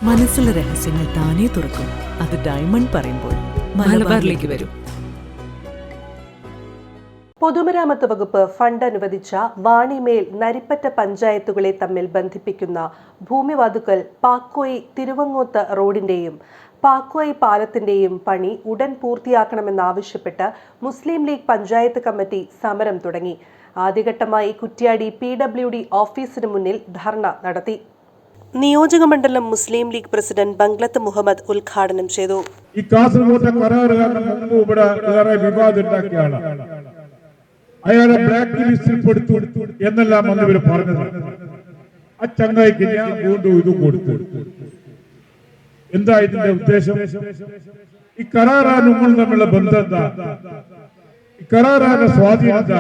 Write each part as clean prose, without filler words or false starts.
മനസ്സിലെ രഹസ്യങ്ങൾ താനേ തുറക്കും. അത് ഡയമണ്ട് പറയുമ്പോൾ മലബാറിലേക്ക് വരും. പൊതുമരാമത്ത് വകുപ്പ് ഫണ്ട് അനുവദിച്ച വാണിമേൽ നരിപ്പറ്റ പഞ്ചായത്തുകളെ തമ്മിൽ ബന്ധിപ്പിക്കുന്ന ഭൂമിവാതുക്കൽ പാക്കോയി തിരുവങ്ങോത്ത് റോഡിന്റെയും പാക്കോയി പാലത്തിന്റെയും പണി ഉടൻ പൂർത്തിയാക്കണമെന്നാവശ്യപ്പെട്ട് മുസ്ലിം ലീഗ് പഞ്ചായത്ത് കമ്മിറ്റി സമരം തുടങ്ങി. ആദ്യഘട്ടമായി കുറ്റ്യാടി PWD ഓഫീസിന് മുന്നിൽ ധർണ നടത്തി. നിയോജകമണ്ഡലം മുസ്ലിം ലീഗ് പ്രസിഡന്റ് ബംഗ്ലത്ത് മുഹമ്മദ് ഉദ്ഘാടനം ചെയ്തു. ഈ കാസർഗോട്ടെ കരാറുകാരൻ മുമ്പ് ഇവിടെ വേറെ വിവാദം ഉണ്ടാക്കിയാണ്, അയാളെ ബ്ലാക്ക് ലിസ്റ്റിൽ പെടുത്തു എന്നെല്ലാം വന്നവർ പറഞ്ഞത്. ആ ചങ്ങായിക്ക് ഞാൻ വീണ്ടും ഇതും കൊടുത്തു. എന്താ ഇതിന്റെ ഉദ്ദേശം? ഈ കരാറുകാരനും തമ്മിലുള്ള ബന്ധം എന്താ? ഈ കരാറുകാരുടെ സ്വാധീനത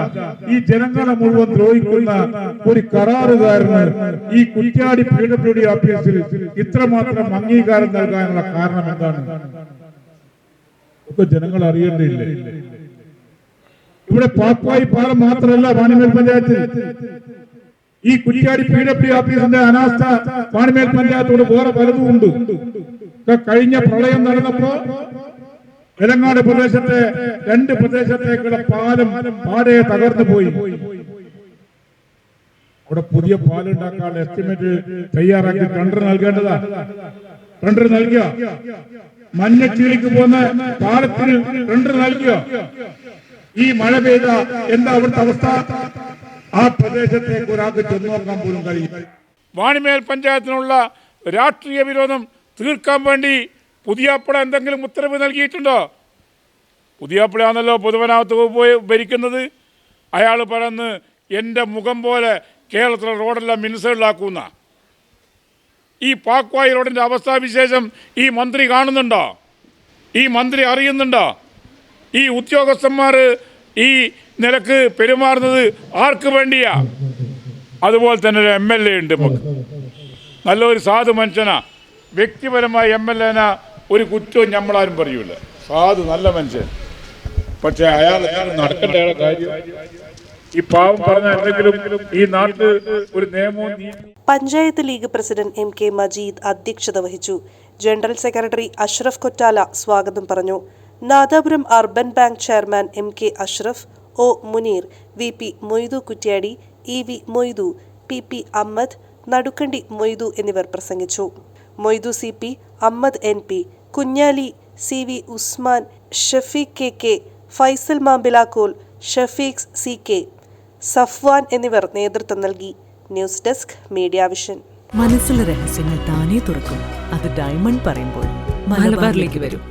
ഈ ജനങ്ങളെ മുഴുവൻ ദ്രോഹിക്കുന്ന ഒരു കരാറുകാരന് ഈ കുറ്റ്യാടി PWD ഓഫീസിൽ ഇത്രമാത്രം അംഗീകാരം നൽകാനുള്ള കാരണം എന്താണ്? ഒക്കെ ജനങ്ങൾ അറിയേണ്ടിയില്ലേ? ഇവിടെ പാക്കോയി പാലം മാത്രമല്ല വാണിമേൽ പഞ്ചായത്തിൽ ഈ കുറ്റ്യാടി PWD ഓഫീസിന്റെ അനാസ്ഥ വാണിമേൽ പഞ്ചായത്തോട് വേറെ പലതും ഉണ്ട്. കഴിഞ്ഞ പ്രളയം നടന്നപ്പോ വെലങ്ങാട് പ്രദേശത്തെ 2 പ്രദേശത്തേക്കുള്ള പാലം പാടെ തകർന്നു പോയി. അവിടെ പുതിയ പാലുണ്ടാക്കാനുള്ള എസ്റ്റിമേറ്റ് തയ്യാറാക്കി ടെൻഡർ നൽകേണ്ടതാ. ടെൻഡർ നൽകിയ മഞ്ഞച്ചീളിക്ക് പോകുന്ന പാലത്തിന് ടെൻഡർ നൽകിയ ഈ മഴ പെയ്ത എന്താ അവിടുത്തെ അവസ്ഥ? ആ പ്രദേശത്തേക്ക് ഒരാൾക്ക് ചെന്ന് നോക്കാൻ പോലും കഴിയും. വാണിമേൽ പഞ്ചായത്തിനുള്ള രാഷ്ട്രീയ വിരോധം തീർക്കാൻ വേണ്ടി പുതിയാപ്പിള എന്തെങ്കിലും ഉത്തരവ് നൽകിയിട്ടുണ്ടോ? പുതിയാപ്പിളയാണല്ലോ പൊതുമരാമത്ത് പോയി ഭരിക്കുന്നത്. അയാൾ പറഞ്ഞ് എൻ്റെ മുഖം പോലെ കേരളത്തിലെ റോഡെല്ലാം മിനുസകളിലാക്കുന്ന ഈ പാക്കോയി റോഡിൻ്റെ അവസ്ഥാവിശേഷം ഈ മന്ത്രി കാണുന്നുണ്ടോ? ഈ മന്ത്രി അറിയുന്നുണ്ടോ? ഈ ഉദ്യോഗസ്ഥന്മാർ ഈ നിലക്ക് പെരുമാറുന്നത് ആർക്ക് വേണ്ടിയാ? അതുപോലെ തന്നെ ഒരു MLA ഉണ്ട്, നമുക്ക് നല്ലൊരു സാധു മനുഷ്യനാ. വ്യക്തിപരമായ MLA ഒരു കുറ്റവും നമ്മളാരും പറയൂല. സാധു നല്ല മനുഷ്യൻ. പക്ഷെ അയാൾ നടക്കേണ്ട കാര്യം ഈ പാവം പറഞ്ഞ എന്തെങ്കിലും ഈ നാട്ടിൽ ഒരു നിയമവും. Panchayat league president MK Majeed അധ്യക്ഷത വഹിച്ചു. ജനറൽ സെക്രട്ടറി അഷ്റഫ് കൊറ്റാല സ്വാഗതം പറഞ്ഞു. Nadapuram urban bank chairman MK Ashraf, O Muneer, VP Moidu Kuttiady, EV Moidu, PP Ahammed, Nadukkandi Moidu എന്നിവർ പ്രസംഗിച്ചു. Moidu CP, Ahmed NP, Kunjali, CV Usman, Shafeeq KK, Faisal മാമ്പിലാക്കോൽ, Shafeeq CK, Safwan എന്നിവർ നേതൃത്വം നൽകി. News desk media vision. മനസ്സിലെ രഹസ്യങ്ങൾ താനേ തുറക്കും. അത് ഡയമണ്ട് പറയുമ്പോൾ മലബാറിലേക്ക് വരും.